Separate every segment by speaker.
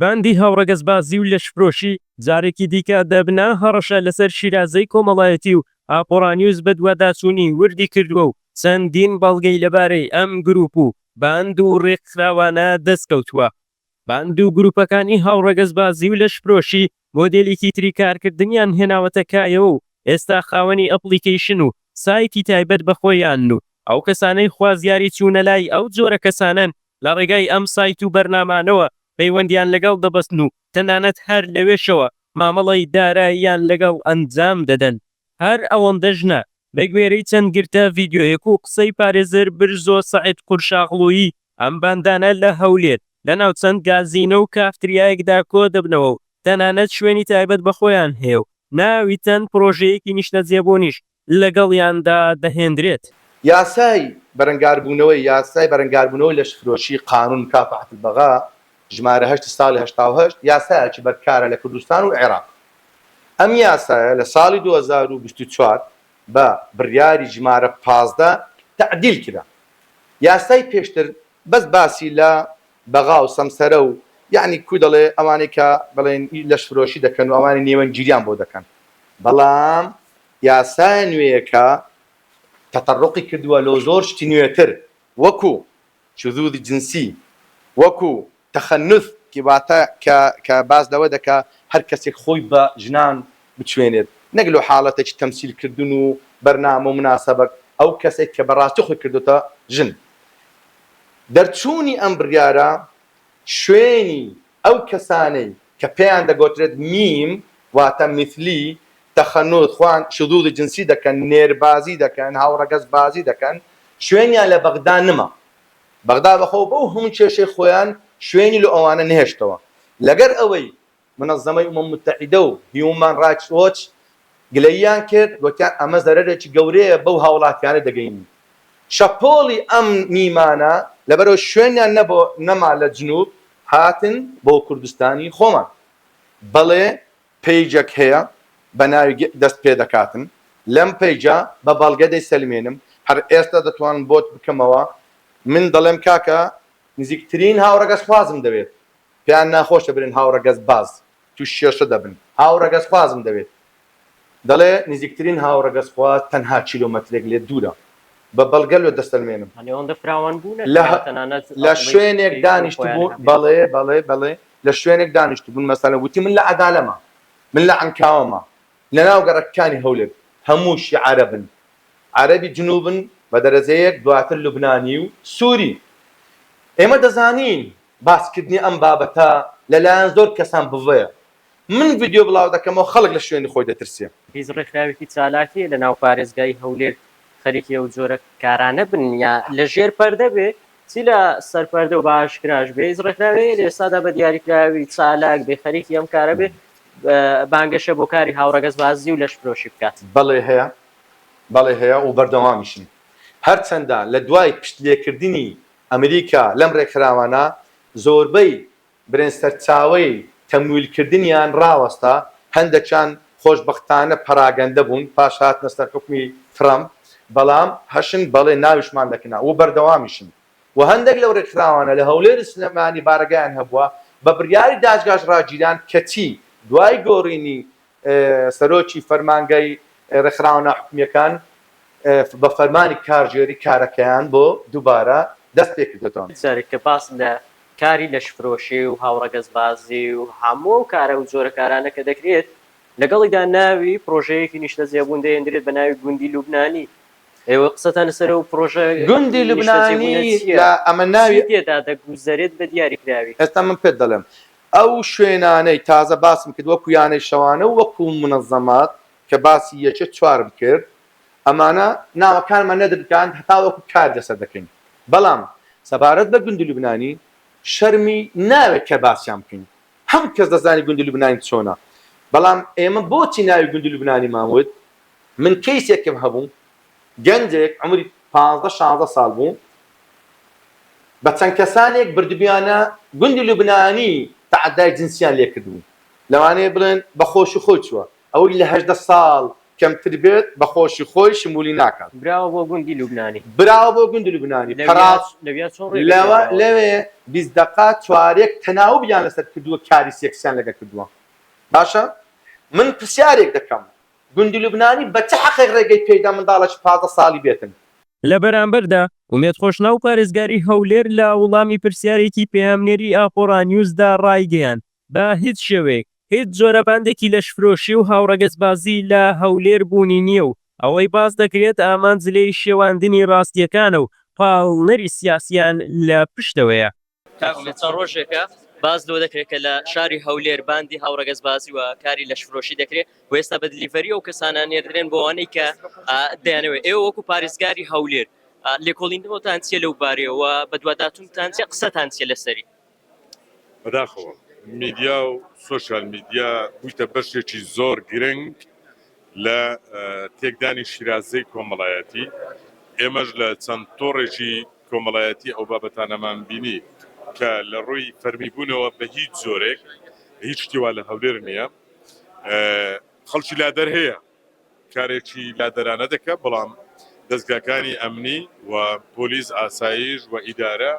Speaker 1: باندی هاوڕەگەزبازی و لەشفرۆشی جارێکی دیکە دەبنا هەڕەشە لەسەر شیرازەی کۆمەڵایەتی و ئاپۆڕانیوز بە دوواداچوونی وردی کردووە و چەندین بەڵگەی لەبارەی ئەم گروپ و باند و ڕێکخراوانە دەستکەوتووە. باند و گروپەکانی هاوڕەگەزبازی و لەشفرۆشی مۆدێلێکی تری کارکردنیان هێناوەتە کایەوە و ئێستا خاوەنی ئەپلیکیشن و سایتی تایبەت بە خۆیان و ئەو کەسانەی خوازیاری چوونە لای ئەو جۆرە کەسانن لە ڕێگای ئەم سایت و بەرنامانەوە پەیوەندیان لەگەڵ دەبەستن و تەنانەت هەر لەوێشەوە مامەڵەی داراییان لەگەڵ ئەنجام دەدەن. هەر ئەوەندەژنە بە گوێرەی چەند گرتە ڤیدیۆیەک و قسەی پارێزەر برزۆ سەعید قورشاغڵوویی ئەم باندانە لە هەولێر لە ناو چەند گازینە و کافتریایەکدا کۆ دەبنەوە و تەنانەت شوێنی تایبەت بە خۆیان هەیە و ناوی چەند پرۆژەیەکی نیشتەجێبوونیش لەگەڵیاندا دەهێنرێت.
Speaker 2: یاسای بەرەنگاربوونەوەی لەشفرۆشی قانون مکافحة البغا ژمارە 8 ساڵی 1970 یاسایەکی بەرکارە لە کوردستان و عێراق. ئەم یاسایە لە ساڵی 2024 بە بڕیاری ژمارە 15 تعدیل کرا. یاسای پێشتر بەس باسی لە بەغا و سەمسەرە و یعنی کوی دەڵێ ئەوانەی کە بڵێن لەشفرۆشی دەکەن و ئەوانی نێوەنگیریان بۆ دەکەن. بەڵام یاسای نوێیەکە تەطەڕقی کردووە لە زۆر شتی نوێتر وەکو شذوذ جنسی، وەکو تەخەنث کە باز لەوە دەکا هەر کەسێک خۆی بە ژنان بچوێنێت، نەک لە حاڵەتێکی تەمسیلکردن و بەرنامە و مناسەبەک ئەو کەسێک کە بەڕاستی خۆی کردوتە ژن. دەرچوونی ئەم بڕیارە شوێنی ئەو کەسانەی کە پێیان دەگوترێت میم واتە مثلی تەخەنث خوان شذوذ جنسی دەکەن، نێربازی دەکەن، هاوڕەگەزبازی دەکەن، شوێنیان لە بەغدا نما. بەغدا بەخۆ بەو هەموو کێشەی خۆیان شوێنی لە ئەوانە نهێشتەوە. لەگەر ئەوەی منەظەمەی ئومەم متحیدە و هیومن رایتس وۆچ گلەییان کرد وتیان ئەمە زەرەرێکی گەورەیە بەو هاوڵاتیانە دەگەینی. شەپۆڵی ئەم میمانە لەبەرەوە شوێنیان نەما لە جنوب هاتن بۆ کوردستانی خۆمان. بەڵێ پەیجێک هەیە بە ناوی دەست پێ دەکاتن، لەم پەیجە بە بەڵگە دەیسەلمێنم، هەر ئێستا دەتوانم بۆت بکەمەوە. من دەڵێم کاکە نزیکترین هاوڕەگەز خوازم دەوێت، پێیان ناخۆشە برن هاوڕەگەز باز تو شێشە دەبن، هاوڕەگەز خوازم دەوێت. دەڵێ نزیکترین هاوڕەگەز خواز تەنها کیلۆمەترێک لێ دوورە، بە بەڵگە لێ دەستەلمێنم. لە شوێنێک دانیشت بوو، بەڵێ لە شوێنێک دانیشت بوون، مەسەلەن وتی من لە عەدالەمە، من لە عەنکاوەمە، لە ناو گەڕەکانی هەولێر هەمووشی عەرەبن، عەرەبی جنوبن بە دەرەجەیەک، دواتر لوبنانی و سووری. ئێمە دەزانین باسکردنی ئەم بابەتە لەلایەن زۆر کەسان بڤەیە. من ڤیدیۆ بڵاو دەکەمەوە خەڵک لە شوێنی خۆی دەترسێ.
Speaker 3: هیچ ڕێکخراوێکی چالاکیە لە ناو پارێزگای هەولێر خەریکی ئەو جۆرە کارانە بن یا لە ژێر پەردە بێ چی لە سەرپەردە و باشکراش بێ. هیچ ڕێکخراوەیە لە ئێستادا بە دیاریکراوی چالاک بێ خەریکی ئەم کارە بێ بانگەشە بۆ کاری هاوڕەگەزبازی و لەشفرۆشی بکات.
Speaker 2: بەڵێ هەیە و بەردەوامیشن. هەرچەندە لە دوای پشتلێکردنی ئەمریکا لەم ڕێکخراوانە زۆربەی برێن سەرچاوەی تەمویلکردنیان ڕاوەستا، هەندێکیان خۆشبەختانە پەراگەندە بوون پاش هاتنە سەر حوکمی ترەمپ، بەڵام هەشن بەڵێ ناویشمان دەکەنا و بەردەوامیشن. و هەندێک لەو ڕێکخراوانە لە هەولێر سلێمانی بارگایان هەبووە بە بڕیاری دادگای ڕاگیران کەچی دوای گۆڕینی سەرۆکی فەرمانگەی ڕێکخراوانە حکومیەکان بە فەرمانی کارژێری کارەکەیان بۆ دووبارە دەست پێ کردێتەوە.
Speaker 3: جارێک کە باس لە کاری لەشفرۆشی و هاوڕەگەزبازی و هەموو کارە و جۆرە کارانە کە دەکرێت لەگەڵیدا ناوی پرۆژەیەکی نیشتەجێبوون دەهێنرێت بە ناوی گوندی لوبنانی. ئێوە قسەتان لەسەر و پرۆژە
Speaker 2: گوندی لوبنانی ئەمە ناوی
Speaker 3: تێدا دەگوزارێت بە دیاریکراوی.
Speaker 2: ئێستا من پێت دەڵێم ئەو شوێنانەی تازە باسم کرد وەکو یانەی شەوانە و وەکو منەظەمات کە باسی یەکێ چوارم کرد، ئەمانە ناوەکانمان نەدرکان هەتا وەکو کار دەسەر دەکەین. بەڵام سەبارەت بە گوندی لوبنانی شەرمی ناوێت کە باسییان بکەین. هەموو کەس دەزانی گوندی لوبنانی چۆنە. بەڵام ئێمە بۆچی ناوی گوندی لوبنانی ماوت؟ من کەیسێکم هەبوو، گەنجێک عمری 15-16 ساڵ بوو، بە چەند کەسانێک بردبیانە گوندی لوبنانی تەعەدای جنسیان لێ کردبوو. لەوانەیە بڵێن بە خۆش و خۆی چووە، ئەوەی لە 18 ساڵ کەمتر بێت بە خۆشی خۆی شمولی ناکات
Speaker 3: براوە بۆ گوندی لوبنانی
Speaker 2: براوە بۆ گوندی لوبنانی لەوێ 20 دقات چوارێک تەناوب بیان لەسەر کردووە کاری سێکسیان لەگە کردووە باشە من پرسیارێک دەکەم گوندی لوبنانی بە چه حەقێک ڕێگەی پێدا منداڵەکی 15 ساڵی بێتن
Speaker 1: لە بەرامبەردا ومێت خۆشنا و پارێزگاری هەولێر لە وڵامی پرسیارێکی پەیامنێری ئاپۆڕانیوزدا ڕایگەیان بە هیچ شێوەیەک هیچ جۆرەباندێکی لەشفرۆشی و هاوڕەگەزبازی لە هەولێر بوونی نییە و ئەوەی باس دەکرێت ئامانجلەی شێواندنی ڕاستیەکانە و پاڵنەری سیاسیان لە پشتەوەیە
Speaker 3: چەند ڕۆژێکە باز لۆ دەکرێت کە لە شاری هەولێر باندی هاوڕەگەزبازی و کاری لەشفرۆشی دەکرێت و ئێستا بە دلیڤەری ئەو کەسانە نێردرێن بۆ ئەوانەی کە دەیانەوێت ئێوە وەکو پارێزگاری هەولێر لێکۆڵیندنەوەتان چیە لەو بارەیەوە بە دوواداتونتان چێ قسەتان چیە لەسەری
Speaker 4: بەداخەوە میدیا و سۆشال میدیا بوویتە بەشێکی زۆر گرنگ لە تێکدانی شیرازەی کۆمەڵایەتی ئێمەش لە چەند تۆڕێکی کۆمەڵایەتی ئەو بابەتانەمان بینی کە لە ڕووی فەرمیبوونەوە بە هیچ زۆرێک هیچ شتیوا لە هەولێر نییە خەڵکی لادەر هەیە کارێکی لادەرانە دەکە بەڵام دەستگاکانی ئەمنی و پۆلیس ئاسایش و ئیدارە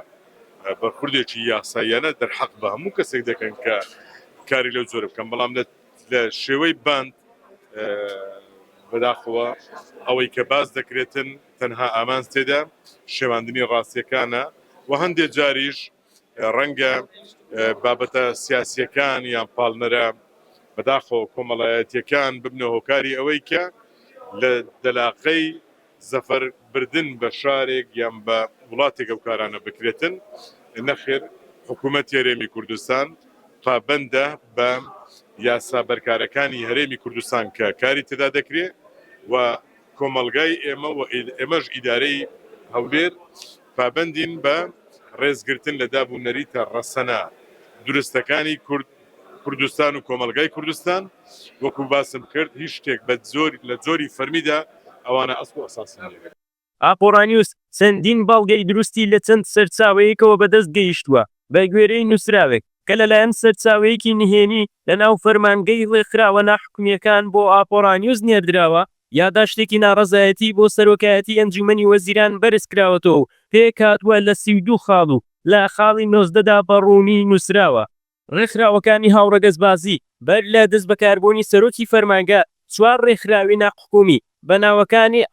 Speaker 4: بەرخوردێکی یاساییانە دەرحەق بە هەموو کەسێک دەکەن کە کاری لەو زۆر بکەم بەڵام لە شێوەی باند بەداخەوە ئەوەی کە باز دەکرێتن تەنها ئامانج تێدا شێواندنی ڕاستیەکانە و هەندێک جاریش ڕەنگە بابەتە سیاسیەکان یان پاڵنەرە بەداخەوە کۆمەڵایەتیەکان ببنە هۆکاری ئەوەی کە لە دەلاقەی زەفەر بردن بە شارێک یان بە وڵاتێک ئەو کارانە بکرێتن نەخێر حکوومەت هەرێمی کوردستان پابەندە بە یاسا بەرکارەکانی هەرێمی کوردستان کە کاری تێدا دەکرێت و کۆمەلگای ئێمە و ئێمەش ئیدارەی هەولێر پابەندین بە ڕێزگرتن لە دابوونەریتە ڕەسەنە دروستەکانی کوردستان و کۆمەلگای کوردستان وەکو باسم کرد هیچ شتێک بە لە جۆری فەرمیدا ئەوانە ئەسڵ و ئەساسن
Speaker 1: ئاپۆڕانیوس چەندین باڵگەی دروستی لە چەند سەرچاوەیەکەوە بەدەست گەیشتووە بە گوێرەی نووسراوێک کە لەلایەن سەرچاوەیەکی نهێنی لە ناو فەرمانگەی ڕێکخراوە ناحکومیەکان بۆ ئاپۆڕانیوز نێردراوە یاداشتێکی ناڕەزایەتی بۆ سەرۆکایەتی ئەنجومەنی وەزیران بەرز کراوەتەوە و پێک هاتووە لە 32 خاڵ و لە خاڵی 19دا بەڕوونی نووسراوە ڕێکخراوەکانی هاوڕەگەزبازی بەر لە دەست بەکاربوونی سەرۆکی فەرمانگە 4 ڕێکخراوی ناحکومی بە ناوەکانی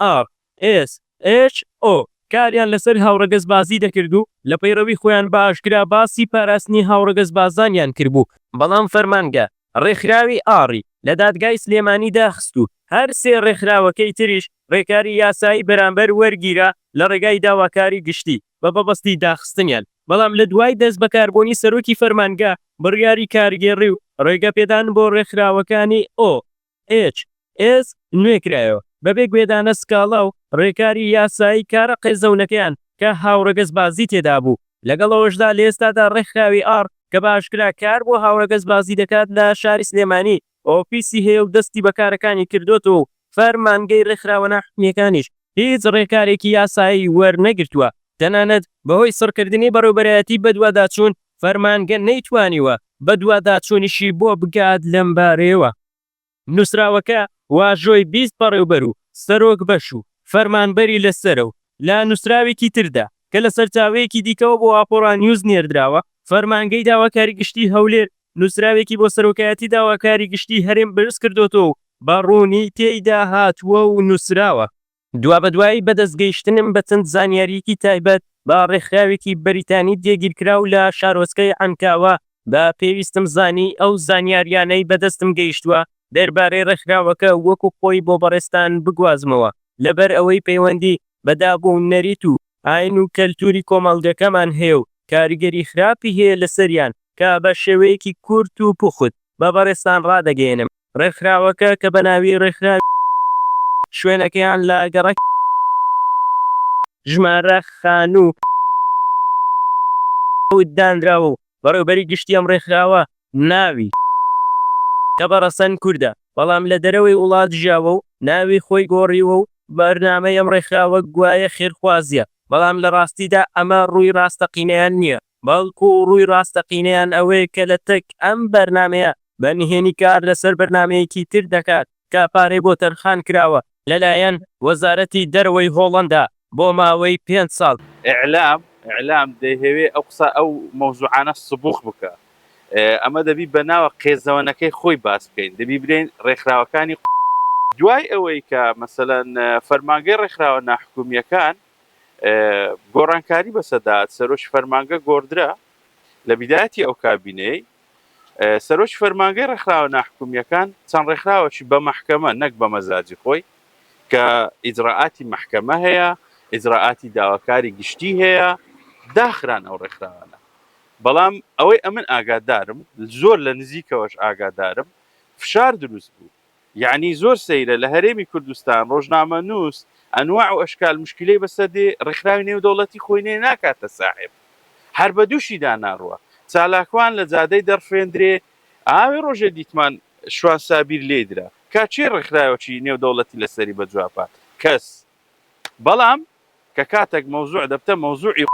Speaker 1: RSO کاریان لەسەر هاوڕەگەزبازی دەکرد و لە پەیڕەوی خۆیان بە ئاشکرا باسی پاراستنی هاوڕەگەزبازانیان کردبوو بەڵام فەرمانگە ڕێکخراوی ئاڕی لە دادگای سلێمانی داخست و هەر سێ ڕێکخراوەکەی تریش ڕێکاری یاسایی بەرامبەر وەرگیرە لە ڕێگای داواکاری گشتی بە بەبەستی داخستنیان بەڵام لە دوای دەست بەکاربوونی سەرۆکی فەرمانگە بڕیاری کارگێڕی و ڕێگە پێدان بۆ ڕێکخراوەکانی OHS نوێکرایەوە بەبێ گوێدانە سکاڵا و ڕێکاری یاسایی کارە قێزەونەکەیان کە هاوڕەگەزبازی تێدا بوو لەگەڵەوەشدا لە ئێستادا ڕێکخراوی ئار کە باشکرا کار بۆ هاوڕەگەزبازی دەکات لە شاری سلێمانی ئۆفیسی هەیە و دەستی بەکارەکانی کردوتەوە و فەرمانگەی ڕێکخراوە ناحکومیەکانیش هیچ ڕێکارێکی یاسایی وەرنەگرتووە تەنانەت بەهۆی سڕکردنی بەڕێوەبەرایەتی بەدواداچوون فەرمانگە نەیتوانیوە بەدواداچوونیشی بۆ بگات لەم بارەیەوە نووسراوەکە واژۆی 20 بەڕێوەبەر و سەرۆک بەش و فەرمانبەری لەسەرە و لە نووسراوێکی تردا کە لە سەرچاوەیەکی دیکەوە بۆ ئاپۆڕانیوز نێردراوە فەرمانگەی داواکاری گشتی هەولێر نووسراوێکی بۆ سەرۆکایەتی داواکاری گشتی هەرێم بەرز کردوتەوە و بەڕوونی تێیدا هاتووە و نووسراوە دوابەدوایی بەدەستگەیشتنم بە چەند زانیاریەکی تایبەت با ڕێکخراوێکی بەریتانی جێگیرکراو لە شارۆچکەی عەنکاوە بە پێویستم زانی ئەو زانیاریانەی بەدەستم گەیشتووە دەربارەی ڕێکخراوەکە وەکو خۆی بۆ بەڕێستان بگوازمەوە لەبەر ئەوەی پەیوەندی بەدابوو نەریت و ئاین و کەلتوری کۆمەڵگەکەمان هەیە و کاریگەری خراپی هەیە لەسەریان کە بە شێوەیەکی کورت و پوخت بە بەڕێستان ڕادەگەێنم ڕێکخراوەکە کە بە ناوی ڕێکخراوی شوێنەکەیان لە گەڕک ژمارە خانوو دانراوە و بەڕێوەبەری گشتی ئەم ڕێکخراوە ناوی کە بەڕەسەن کووردە بەڵام لە دەرەوەی وڵات ژاوە و ناوی خۆی گۆڕیوە و بەرنامەی ئەم ڕێکخراوە گوایە خێرخوازیە بەڵام لە ڕاستیدا ئەمە ڕووی ڕاستەقینەیان نییە بەڵکو ڕووی ڕاستەقینەیان ئەوەیە کە لە تەک ئەم بەرنامەیە بە نهێنی کار لەسەر بەرنامەیەکی تر دەکات کە پارەی بۆ تەرخان کراوە لەلایەن وەزارەتی دەرەوەی هۆڵەندا بۆ ماوەی 5 ساڵ.
Speaker 5: ئیعلام دەیهەوێ ئەو قسە ئەو مەوزوعانە سبوخ بکە. ئەمە دەبی بە ناوە قێزەوەنەکەی خۆی باس بکەین، دەبی برێن ڕێکخراوەکانی دوای ئەوەی کە مەسەلەن فەرمانگەی ڕێکخراوە ناحکومیەکان گۆڕانکاری بەسەدات سەرۆکی فەرمانگە گۆڕدرا لە بیدایەتی ئەو کابینەی سەرۆکی فەرمانگەی ڕێکخراوە ناحکومیەکان چەند ڕێکخراوەکی بە مەحکەمە نەک بە مەزاجی خۆی کە ئیجراعاتی مەحکەمە هەیە، ئیجراعاتی داواکاری گشتی هەیە، داخران ئەو ڕێکخراوانە. بەڵام ئەوەی ئەمن ئاگادارم زۆر لە نزیکەوەش ئاگادارم فشار دروست بوو، یعنی زۆر سەیرە لە هەرێمی کوردستان ڕۆژنامە نووس ئەنواع و ئەشکال مشکلەی بەسەردێ ڕێکخراوی نێودەوڵەتی خۆی نێ ناکاتە ساحێب، هەر بە دووشی داناڕوە چالاکوان لە جادەی دەرفێندرێ ئاوێ ڕۆژێ دیتمان شوان سابیر لێدرا کاچێ ڕێکخراوەکی نێودەوڵەتی لەسەری بەجوابات کەس. بەڵام کە کاتێک مەوزوع دەبتە مەوزوعی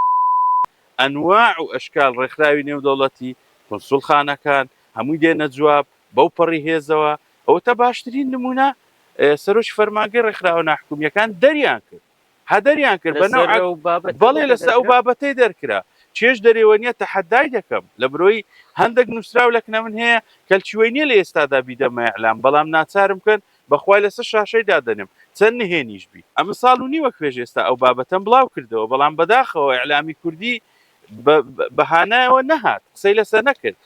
Speaker 5: ئەنواع و ئەشکال ڕێکخراوی نێودەوڵەتی کۆنسوڵخانەکان هەمووی دێنە جواب بەو پەڕی هێزەوە ئەوە تا باشترین نمونە سەرۆکی فەرمانگەی ڕێکخراوە ناحکومیەکان دەریان کرد هەدەریان کرد بەڵێ لەسەر ئەو بابەتەی دەرکرا چێش دەرێوەنیە تەحەدای دەکەم لە برۆی هەندێک نووسراو لەکنە من هەیە کەلچوەی نیە لە ئێستادا بیدەمە ئیعلام بەڵام ناچارم کەن بەخوای لەسەر شاشەی دادەنم چەند نهێنیش بی ئەمە ساڵ و نیوە کوێژ ئێستا ئەو بابەتەم بڵاو کردەوە بەڵام بەداخەوە ئیعلامی کوردی بەهانایەوە نەهات قسەی لەسەر نەکرد.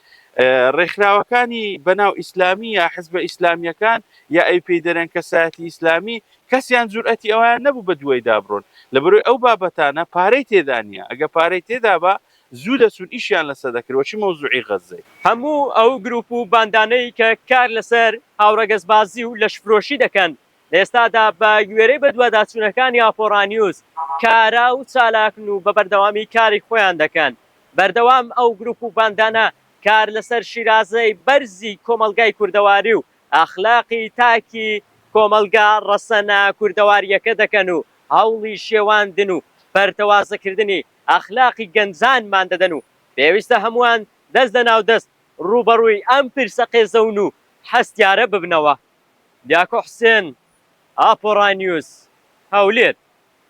Speaker 5: ڕێکخراوەکانی بەناو ئیسلامی یا حزبە ئیسلامیەکان یا ئەی پێی دەرێن کەسایەتی ئیسلامی کەسیان جورئەتی ئەویان نەبوو بە دوای دابڕۆن لە بەرۆی ئەو بابەتانە پارەی تێدا نیە ئەگە پارەی تێدا بە زوو دەچون ئیشیان لەسەر دەکردەوە مەوزوعی غەزەی.
Speaker 3: هەموو ئەو گروپ و باندانەی کە کار لەسەر هاوڕەگەزبازی و لەشفرۆشی دەکەن لە ئێستادا بە گوێرەی بە دووەداچوونەکانی ئاپۆڕانیوز کارا و چالاکن و بە بەردەوامی کاری خۆیان دەکەن. بەردەوام ئەو گروپ و باندانە کار لەسەر شیرازەی بەرزی کۆمەلگای کوردەواری و ئەخلاقی تاکی کۆمەلگا ڕەسەنە کوردەواریەکە دەکەن و هەوڵی شێواندن و بەرتەوازەکردنی ئەخلاقی گەنجانمان دەدەن و پێویستە هەمووان دەست لەناو دەست ڕوبەڕووی ئەم پرسە قێزەون و هەستیارە ببنەوە. دیاکۆ حوسێن، ئاپۆڕانیوز، هەولێر.